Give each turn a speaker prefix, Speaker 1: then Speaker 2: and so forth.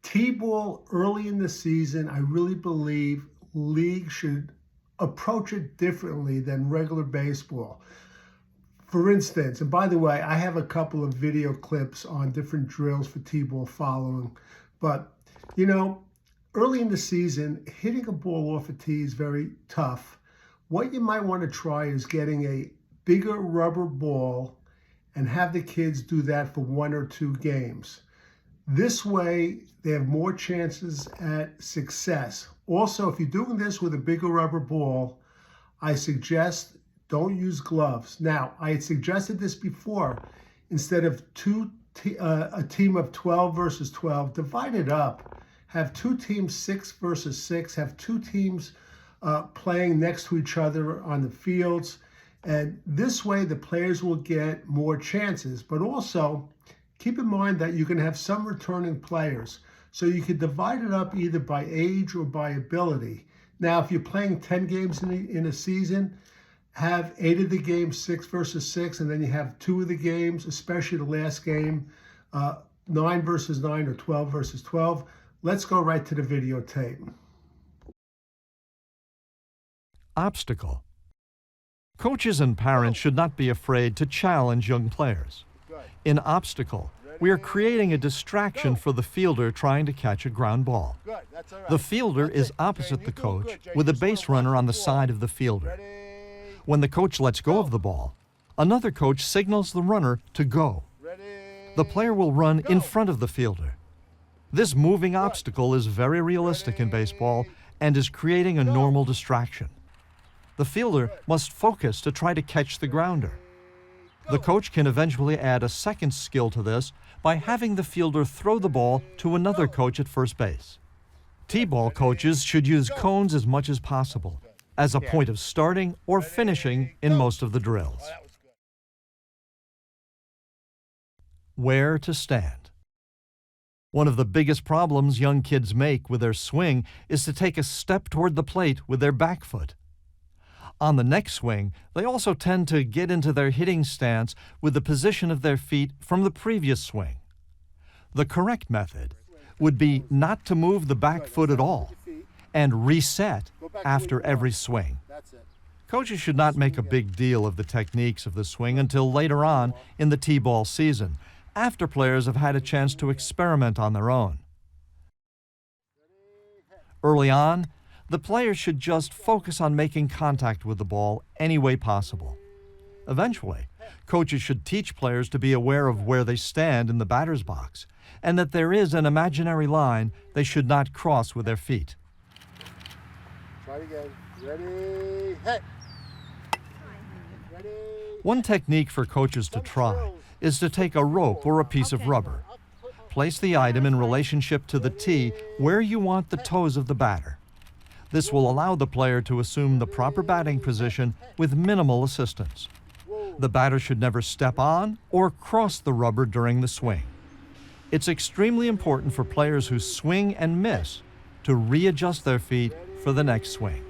Speaker 1: T-ball early in the season, I really believe leagues should approach it differently than regular baseball. For instance, and by the way, I have a couple of video clips on different drills for T-ball following, but you know, early in the season, hitting a ball off a tee is very tough. What you might want to try is getting a bigger rubber ball and have the kids do that for 1 or 2 games. This way, they have more chances at success. Also, if you're doing this with a bigger rubber ball, I suggest don't use gloves. Now, I had suggested this before. Instead of a team of 12 versus 12, divide it up. Have 2 teams 6 versus 6. Have 2 teams playing next to each other on the fields. And this way, the players will get more chances. But also, keep in mind that you're going to have some returning players. So you could divide it up either by age or by ability. Now, if you're playing 10 games in a season, have 8 of the games 6 versus 6, and then you have 2 of the games, especially the last game, 9 versus 9 or 12 versus 12. Let's go right to the videotape.
Speaker 2: Obstacle. Coaches and parents should not be afraid to challenge young players. In obstacle, we are creating a distraction for the fielder trying to catch a ground ball. The fielder is opposite the coach with a base runner on the side of the fielder. When the coach lets go of the ball, another coach signals the runner to go. The player will run in front of the fielder. This moving obstacle is very realistic in baseball and is creating a normal distraction. The fielder must focus to try to catch the grounder. The coach can eventually add a second skill to this by having the fielder throw the ball to another coach at first base. T-ball coaches should use cones as much as possible as a point of starting or finishing in most of the drills. Where to stand. One of the biggest problems young kids make with their swing is to take a step toward the plate with their back foot. On the next swing, they also tend to get into their hitting stance with the position of their feet from the previous swing. The correct method would be not to move the back foot at all and reset after every swing. Coaches should not make a big deal of the techniques of the swing until later on in the T-ball season, after players have had a chance to experiment on their own. Early on, the players should just focus on making contact with the ball any way possible. Eventually, coaches should teach players to be aware of where they stand in the batter's box and that there is an imaginary line they should not cross with their feet.
Speaker 3: Try it again. Ready, hit. Ready.
Speaker 2: One technique for coaches to try is to take a rope or a piece of rubber. Place the item in relationship to the tee where you want the toes of the batter. This will allow the player to assume the proper batting position with minimal assistance. The batter should never step on or cross the rubber during the swing. It's extremely important for players who swing and miss to readjust their feet for the next swing.